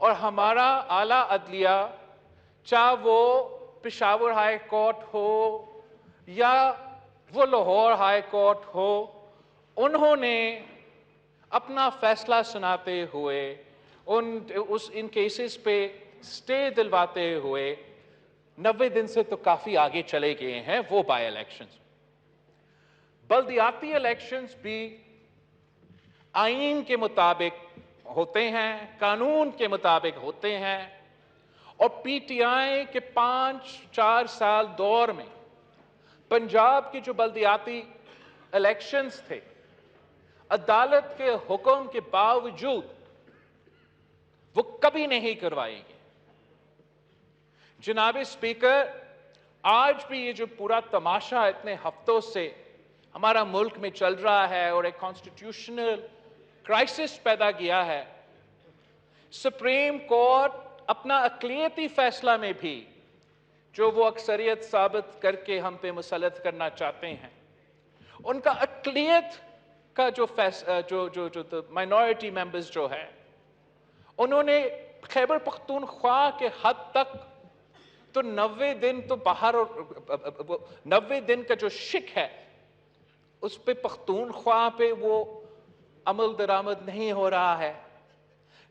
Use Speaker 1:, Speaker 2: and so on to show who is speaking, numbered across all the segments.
Speaker 1: اور ہمارا اعلیٰ عدلیہ، چاہے وہ پشاور ہائی کورٹ ہو یا وہ لاہور ہائی کورٹ ہو، انہوں نے اپنا فیصلہ سناتے ہوئے ان کیسز پہ سٹے دلواتے ہوئے 90 دن سے تو کافی آگے چلے گئے ہیں وہ بائی الیکشنز۔ بلدیاتی الیکشنز بھی آئین کے مطابق ہوتے ہیں، قانون کے مطابق ہوتے ہیں، اور پی ٹی آئی کے 5-4 سال دور میں پنجاب کی جو بلدیاتی الیکشنز تھے، عدالت کے حکم کے باوجود وہ کبھی نہیں کروائے گئے۔ جناب اسپیکر، آج بھی یہ جو پورا تماشا اتنے ہفتوں سے ہمارا ملک میں چل رہا ہے اور ایک کانسٹیٹیوشنل کرائسس پیدا کیا ہے، سپریم کورٹ اپنا اقلیتی فیصلہ میں بھی جو وہ اکثریت ثابت کر کے ہم پہ مسلط کرنا چاہتے ہیں، ان کا اقلیت کا جو مائنورٹی ممبرز جو ہے، انہوں نے خیبر پختونخوا کے حد تک تو 90 دن تو باہر، 90 دن کا جو شک ہے اس پہ پختونخوا پہ وہ عمل درآمد نہیں ہو رہا ہے۔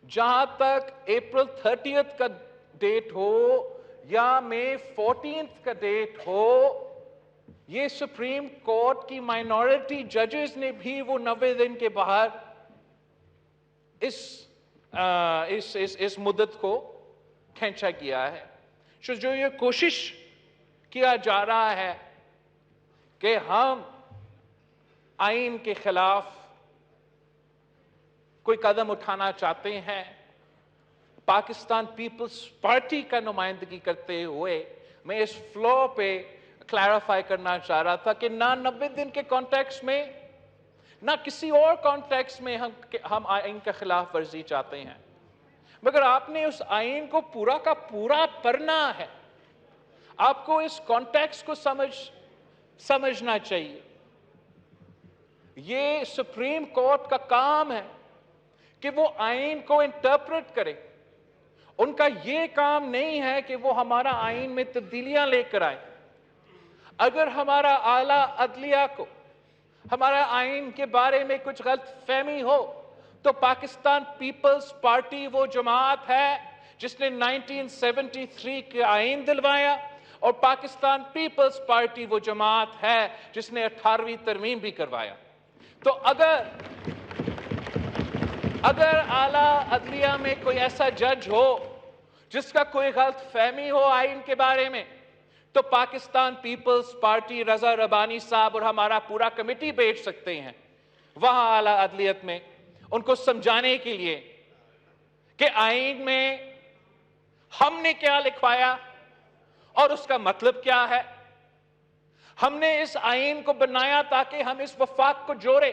Speaker 1: جہاں تک اپریل 30 کا ڈیٹ ہو یا مئی 14 کا ڈیٹ ہو، یہ سپریم کورٹ کی مائنورٹی ججز نے بھی وہ 90 دن کے باہر اس مدت کو کھینچا گیا ہے۔ جو یہ کوشش کیا جا رہا ہے کہ ہم آئین کے خلاف کوئی قدم اٹھانا چاہتے ہیں، پاکستان پیپلز پارٹی کا نمائندگی کرتے ہوئے میں اس فلو پہ کلیریفائی کرنا چاہ رہا تھا کہ نہ 90 دن کے کانٹیکس میں نہ کسی اور کانٹیکس میں ہم آئین کا خلاف ورزی چاہتے ہیں، مگر آپ نے اس آئین کو پورا کا پورا پڑھنا ہے، آپ کو اس کانٹیکس کو سمجھنا چاہیے۔ یہ سپریم کورٹ کا کام ہے کہ وہ آئین کو انٹرپریٹ کرے، ان کا یہ کام نہیں ہے کہ وہ ہمارا آئین میں تبدیلیاں لے کر آئے۔ اگر ہمارا اعلیٰ عدلیہ کو ہمارا آئین کے بارے میں کچھ غلط فہمی ہو تو پاکستان پیپلز پارٹی وہ جماعت ہے جس نے 1973 کے آئین دلوایا، اور پاکستان پیپلز پارٹی وہ جماعت ہے جس نے 18ویں ترمیم بھی کروایا۔ تو اگر اعلیٰ عدلیہ میں کوئی ایسا جج ہو جس کا کوئی غلط فہمی ہو آئین کے بارے میں، تو پاکستان پیپلز پارٹی رضا ربانی صاحب اور ہمارا پورا کمیٹی بیٹھ سکتے ہیں وہاں اعلیٰ عدلیت میں، ان کو سمجھانے کے لیے کہ آئین میں ہم نے کیا لکھوایا اور اس کا مطلب کیا ہے۔ ہم نے اس آئین کو بنایا تاکہ ہم اس وفاق کو جوڑے،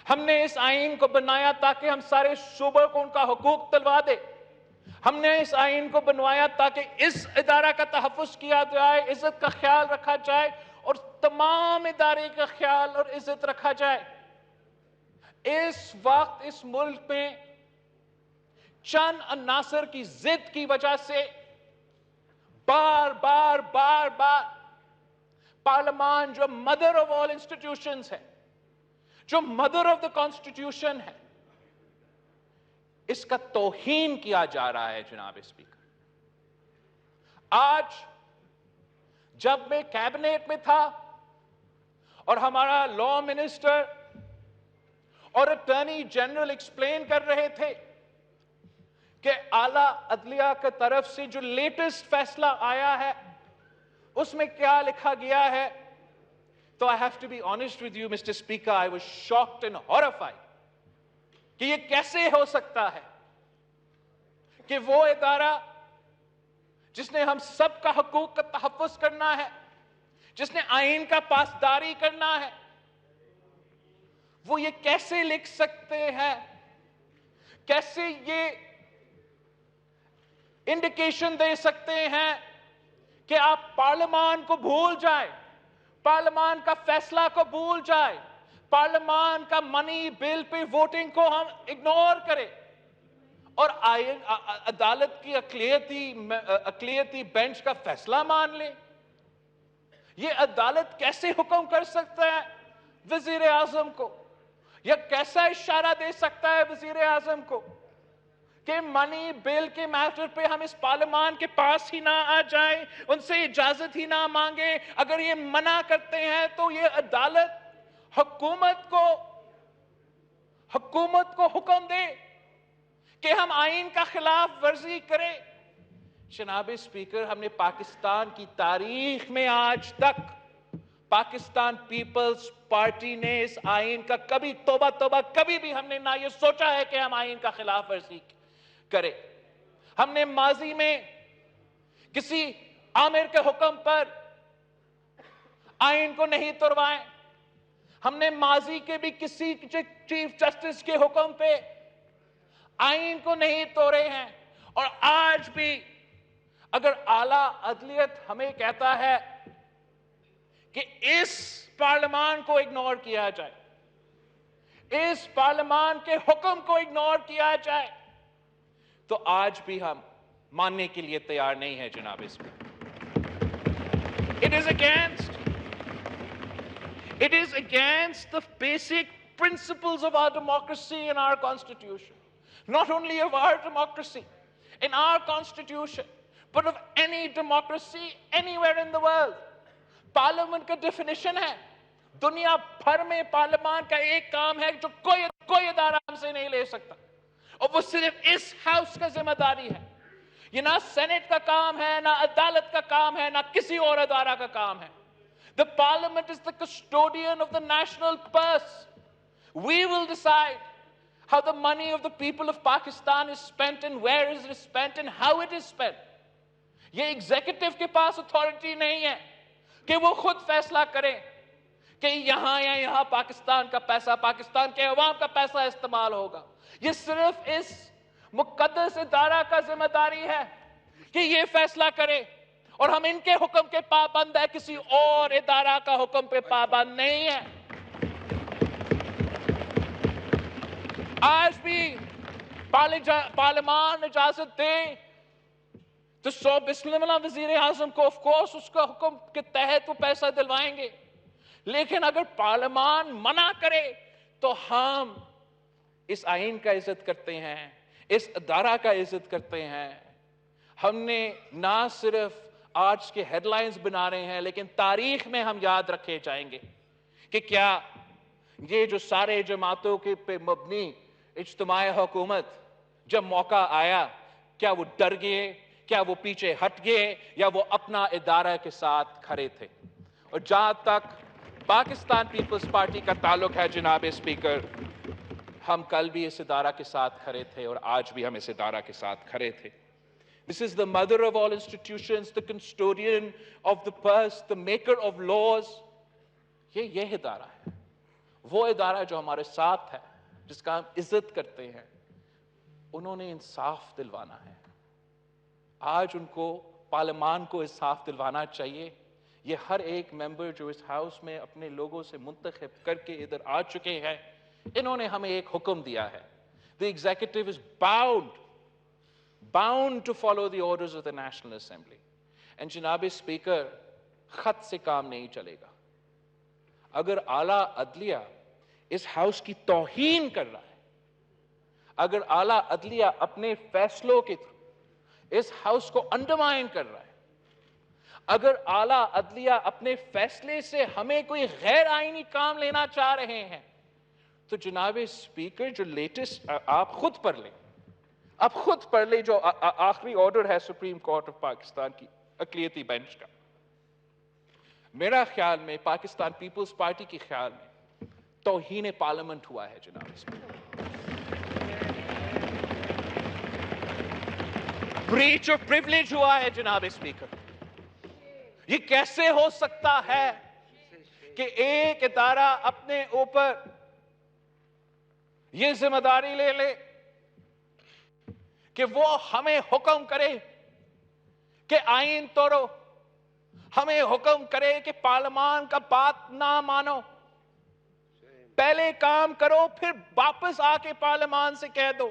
Speaker 1: ہم نے اس آئین کو بنایا تاکہ ہم سارے صوبوں کو ان کا حقوق دلوا دے، ہم نے اس آئین کو بنوایا تاکہ اس ادارہ کا تحفظ کیا جائے، عزت کا خیال رکھا جائے اور تمام ادارے کا خیال اور عزت رکھا جائے۔ اس وقت اس ملک میں چند عناصر کی ضد کی وجہ سے بار بار پارلیمان جو مدر آف آل انسٹیٹیوشنز ہے، جو مدر آف دا کانسٹیٹیوشن ہے، اس کا توہین کیا جا رہا ہے۔ جناب اسپیکر، آج جب میں کیبنٹ میں تھا اور ہمارا لا منسٹر اور اٹارنی جنرل ایکسپلین کر رہے تھے کہ اعلیٰ عدلیہ کی طرف سے جو لیٹسٹ فیصلہ آیا ہے اس میں کیا لکھا گیا ہے، تو I have to be honest with you, Mr. Speaker, I was shocked and horrified کہ یہ کیسے ہو سکتا ہے کہ وہ ادارہ جس نے ہم سب کا حقوق کا تحفظ کرنا ہے، جس نے آئین کا پاسداری کرنا ہے، وہ یہ کیسے لکھ سکتے ہیں، کیسے یہ انڈیکیشن دے سکتے ہیں کہ آپ پارلیمان کو بھول جائیں، پارلیمان کا فیصلہ کو بھول جائیں، پارلیمان کا منی بل پہ ووٹنگ کو ہم اگنور کریں اور آئین عدالت کی اقلیتی بینچ کا فیصلہ مان لے؟ یہ عدالت کیسے حکم کر سکتا ہے وزیر اعظم کو، یا کیسا اشارہ دے سکتا ہے وزیر اعظم کو کہ منی بل کے میٹر پہ ہم اس پارلیمان کے پاس ہی نہ آ جائیں، ان سے اجازت ہی نہ مانگیں؟ اگر یہ منع کرتے ہیں تو یہ عدالت حکومت کو حکم دے کہ ہم آئین کا خلاف ورزی کریں۔ جناب اسپیکر، ہم نے پاکستان کی تاریخ میں آج تک پاکستان پیپلز پارٹی نے اس آئین کا کبھی کبھی بھی ہم نے نہ یہ سوچا ہے کہ ہم آئین کا خلاف ورزی کریں۔ ہم نے ماضی میں کسی آمر کے حکم پر آئین کو نہیں توڑوائے، ہم نے ماضی کے بھی کسی چیف جسٹس کے حکم پہ آئین کو نہیں توڑے ہیں، اور آج بھی اگر اعلیٰ عدلیت ہمیں کہتا ہے کہ اس پارلیمان کو اگنور کیا جائے، اس پارلیمان کے حکم کو اگنور کیا جائے، تو آج بھی ہم ماننے کے لیے تیار نہیں ہیں جناب speaker. It is against the basic principles of our democracy and our constitution. Not only of our democracy, in our constitution, but of any democracy anywhere in the world. Parliament کا ڈیفینیشن ہے، دنیا بھر میں پارلیمان کا ایک کام ہے جو کوئی ادارہ ہم سے نہیں لے سکتا، اور وہ صرف اس ہاؤس کا ذمہ داری ہے۔ یہ نہ سینٹ کا کام ہے، نہ عدالت کا کام ہے، نہ کسی اور ادارہ کا کام ہے۔ The parliament is the custodian of the national purse. We will decide how the money of the people of Pakistan is spent and where is it spent and how it is spent. یہ executive کے پاس authority نہیں ہے کہ وہ خود فیصلہ کریں کہ یہاں یا یہاں پاکستان کا پیسہ، پاکستان کے عوام کا پیسہ استعمال ہوگا۔ یہ صرف اس مقدس ادارہ کا ذمہ داری ہے کہ یہ فیصلہ کرے، اور ہم ان کے حکم کے پابند ہیں، کسی اور ادارہ کا حکم پہ پابند نہیں ہے۔ آج بھی پارلیمان اجازت دے تو بسم اللہ وزیر اعظم کو آف کورس اس کا حکم کے تحت وہ پیسہ دلوائیں گے، لیکن اگر پارلیمان منع کرے تو ہم اس آئین کا عزت کرتے ہیں، اس ادارہ کا عزت کرتے ہیں۔ ہم نے نہ صرف آج کے ہیڈ لائنز بنا رہے ہیں، لیکن تاریخ میں ہم یاد رکھے جائیں گے کہ کیا یہ جو سارے جماعتوں کے پہ مبنی اجتماعی حکومت جب موقع آیا، کیا وہ ڈر گئے، کیا وہ پیچھے ہٹ گئے، یا وہ اپنا ادارہ کے ساتھ کھڑے تھے؟ اور جہاں تک پاکستان پیپلز پارٹی کا تعلق ہے جناب اسپیکر، ہم کل بھی اس ادارہ کے ساتھ کھڑے تھے اور آج بھی ہم اس ادارہ کے ساتھ کھڑے تھے۔ This is the mother of all institutions, the custodian of the purse, the maker of laws. یہ ادارہ ہے، وہ ادارہ جو ہمارے ساتھ ہے، جس کا ہم عزت کرتے ہیں۔ انہوں نے انصاف دلوانا ہے، آج ان کو پارلیمان کو انصاف دلوانا چاہیے۔ یہ ہر ایک ممبر جو اس ہاؤس میں اپنے لوگوں سے منتخب کر کے ادھر آ چکے ہیں، انہوں نے ہمیں ایک حکم دیا ہے۔ The executive is bound to follow the orders of the National Assembly. And جناب اسپیکر، خط سے کام نہیں چلے گا۔ اگر اعلیٰ عدلیہ اس ہاؤس کی توہین کر رہا ہے، اگر اعلیٰ عدلیہ اپنے فیصلوں کے تھرو اس ہاؤس کو انڈرمائن کر رہا ہے، اگر اعلیٰ عدلیہ اپنے فیصلے سے ہمیں کوئی غیر آئینی کام لینا چاہ رہے ہیں، تو جناب اسپیکر جو لیٹسٹ آپ خود پڑھ لیں جو آخری آرڈر ہے سپریم کورٹ آف پاکستان کی اقلیتی بینچ کا، میرا خیال میں، پاکستان پیپلز پارٹی کے خیال میں توہین پارلیمنٹ ہوا ہے جناب اسپیکر۔ بریچ آف پریویلیج ہوا ہے جناب اسپیکر۔ یہ کیسے ہو سکتا ہے کہ ایک ادارہ اپنے اوپر یہ ذمہ داری لے لے کہ وہ ہمیں حکم کرے کہ آئین توڑو، ہمیں حکم کرے کہ پارلیمان کا بات نہ مانو، پہلے کام کرو پھر واپس آ کے پارلیمان سے کہہ دو۔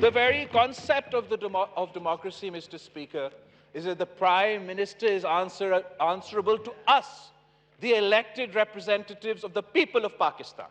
Speaker 1: The very concept of democracy, Mr. Speaker, is that the Prime Minister is answerable to us, the elected representatives of the people of Pakistan.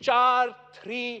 Speaker 1: 4-3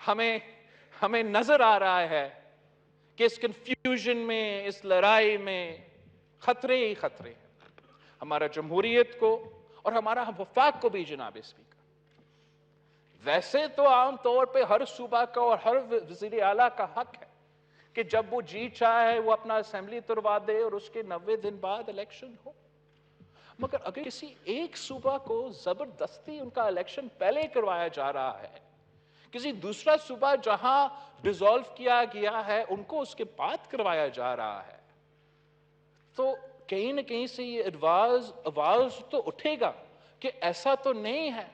Speaker 1: ہمیں نظر آ رہا ہے کہ اس کنفیوژن میں، اس لڑائی میں خطرے ہی خطرے ہیں ہمارا جمہوریت کو اور ہمارا وفاق کو بھی جناب اسپیکر۔ ویسے تو عام طور پہ ہر صوبہ کا اور ہر وزیر اعلیٰ کا حق ہے کہ جب وہ جی چاہے وہ اپنا اسمبلی تروا دے اور اس کے 90 دن بعد الیکشن ہو، مگر اگر کسی ایک صوبہ کو زبردستی ان کا الیکشن پہلے کروایا جا رہا ہے، کسی دوسرا صوبہ جہاں ڈیزالو کیا گیا ہے ان کو اس کے بعد کروایا جا رہا ہے، تو کہیں نہ کہیں سے یہ آواز تو اٹھے گا کہ ایسا تو نہیں ہے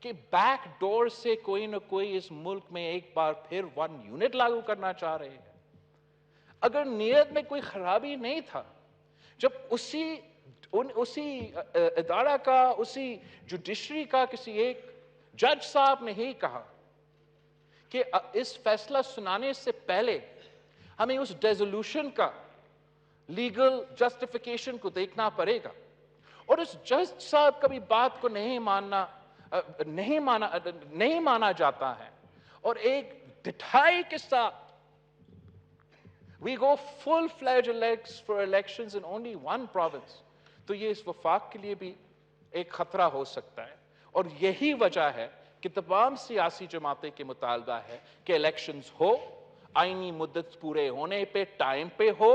Speaker 1: کہ بیک ڈور سے کوئی نہ کوئی اس ملک میں ایک بار پھر 1 یونٹ لاگو کرنا چاہ رہے ہیں۔ اگر نیت میں کوئی خرابی نہیں تھا، جب اسی ادارہ کا، اسی جوڈیشری کا کسی ایک جج صاحب نے ہی کہا کہ اس فیصلہ سنانے سے پہلے ہمیں اس ڈیزولوشن کا لیگل جسٹیفیکیشن کو دیکھنا پڑے گا، اور اس جج صاحب کا بھی بات کو نہیں مانا جاتا ہے، اور ایک ڈٹھائی کے ساتھ we go full-fledged for elections in only one province، تو یہ اس وفاق کے لیے بھی ایک خطرہ ہو سکتا ہے، اور یہی وجہ ہے کہ تمام سیاسی جماعتیں کے مطالبہ ہے کہ الیکشنز ہو، آئینی مدت پورے ہونے پہ ٹائم پہ ہو،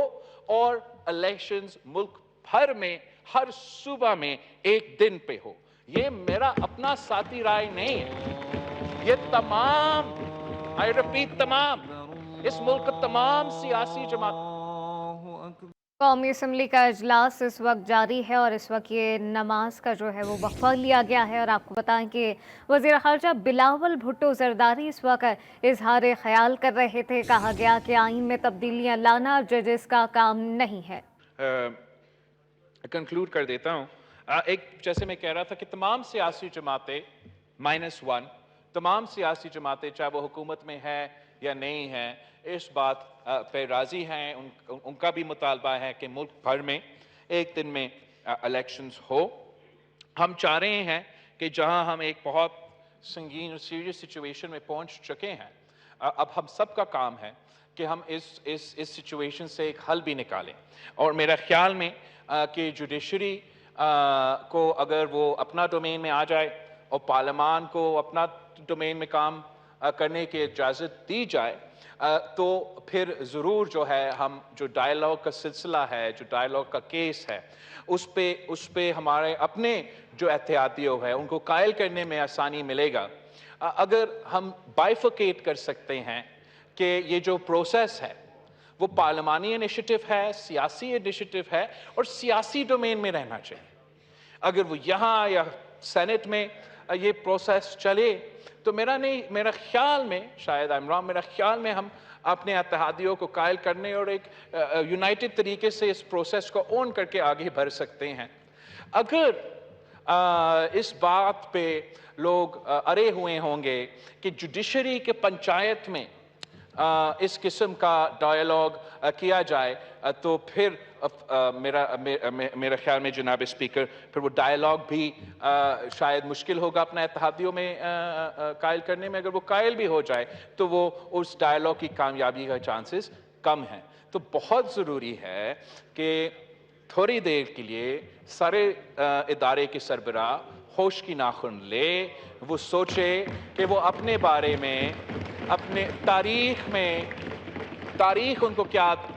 Speaker 1: اور الیکشنز ملک بھر میں ہر صوبہ میں ایک دن پہ ہو۔ یہ میرا اپنا ذاتی رائے نہیں ہے، یہ تمام I repeat تمام اس ملک تمام سیاسی جماعت۔
Speaker 2: قومی اسمبلی کا اجلاس اس وقت جاری ہے، اور اس وقت یہ نماز کا جو ہے وہ وقفہ لیا گیا ہے، اور آپ کو بتائیں کہ وزیر خارجہ بلاول بھٹو زرداری اس وقت اظہار خیال کر رہے تھے۔ کہا گیا کہ آئین میں تبدیلیاں لانا ججز کا کام نہیں ہے۔
Speaker 1: کنکلوڈ کر دیتا ہوں، ایک جیسے میں کہہ رہا تھا کہ تمام سیاسی جماعتیں -1، تمام سیاسی جماعتیں چاہے وہ حکومت میں ہے یا نہیں ہے، اس بات پہ راضی ہیں، ان کا بھی مطالبہ ہے کہ ملک بھر میں ایک دن میں الیکشنز ہو۔ ہم چاہ رہے ہیں کہ جہاں ہم ایک بہت سنگین اور سیریس سچویشن میں پہنچ چکے ہیں، اب ہم سب کا کام ہے کہ ہم اس سچویشن سے ایک حل بھی نکالیں، اور میرا خیال میں کہ جوڈیشری کو اگر وہ اپنا ڈومین میں آ جائے اور پارلیمان کو اپنا ڈومین میں کام کرنے کی اجازت دی جائے، تو پھر ضرور جو ہے ہم جو ڈائیلاگ کا سلسلہ ہے، جو ڈائیلاگ کا کیس ہے، اس پہ ہمارے اپنے جو احتیاطیوں ہے ان کو قائل کرنے میں آسانی ملے گا۔ اگر ہم بائیفرکیٹ کر سکتے ہیں کہ یہ جو پروسیس ہے وہ پارلیمانی انیشیٹو ہے، سیاسی انیشیٹو ہے، اور سیاسی ڈومین میں رہنا چاہیے، اگر وہ یہاں یا سینٹ میں یہ پروسیس چلے تو میرا خیال میں، شاید میرا خیال میں ہم اپنے اتحادیوں کو قائل کرنے اور ایک یونائٹڈ طریقے سے اس پروسیس کو اون کر کے آگے بڑھ سکتے ہیں۔ اگر اس بات پہ لوگ ارے ہوئے ہوں گے کہ جوڈیشری کے پنچایت میں اس قسم کا ڈائیلاگ کیا جائے، تو پھر میرا خیال میں جناب اسپیکر پھر وہ ڈائیلاگ بھی شاید مشکل ہوگا اپنا اتحادیوں میں قائل کرنے میں۔ اگر وہ قائل بھی ہو جائے تو وہ اس ڈائیلاگ کی کامیابی کا چانسز کم ہیں۔ تو بہت ضروری ہے کہ تھوڑی دیر کے لیے سارے ادارے کے سربراہ ہوش کی ناخن لے، وہ سوچے کہ وہ اپنے بارے میں، اپنے تاریخ ان کو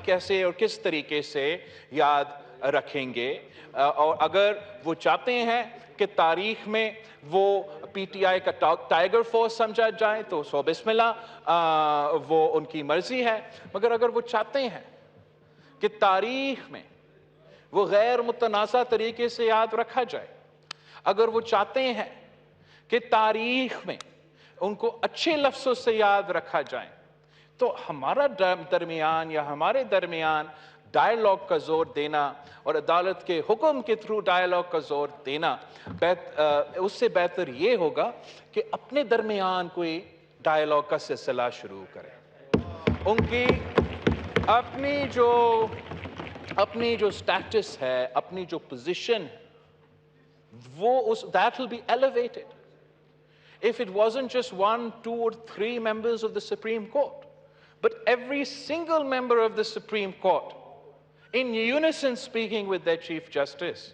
Speaker 1: کیسے اور کس طریقے سے یاد رکھیں گے، اور اگر وہ چاہتے ہیں کہ تاریخ میں وہ پی ٹی آئی کا ٹائیگر فورس سمجھا جائے تو سو بسم اللہ، وہ ان کی مرضی ہے، مگر اگر وہ چاہتے ہیں کہ تاریخ میں وہ غیر متنازع طریقے سے یاد رکھا جائے، اگر وہ چاہتے ہیں کہ تاریخ میں ان کو اچھے لفظوں سے یاد رکھا جائے، تو ہمارے درمیان ڈائیلاگ کا زور دینا اور عدالت کے حکم کے تھرو ڈائیلاگ کا زور دینا، اس سے بہتر یہ ہوگا کہ اپنے درمیان کوئی ڈائیلاگ کا سلسلہ شروع کرے۔ ان کی اپنی جو سٹیٹس ہے، اپنی جو پوزیشن ہے، وہ that will be elevated. if it wasn't just 1, 2, or 3 members of the Supreme Court, but every single member of the Supreme Court in unison speaking with their Chief Justice.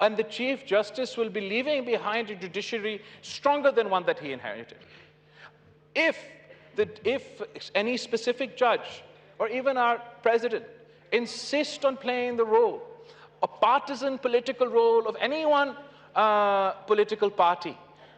Speaker 1: and the Chief Justice will be leaving behind a judiciary stronger than one that he inherited. If any specific judge or even our president insist on playing the role, a partisan political role of any one political party,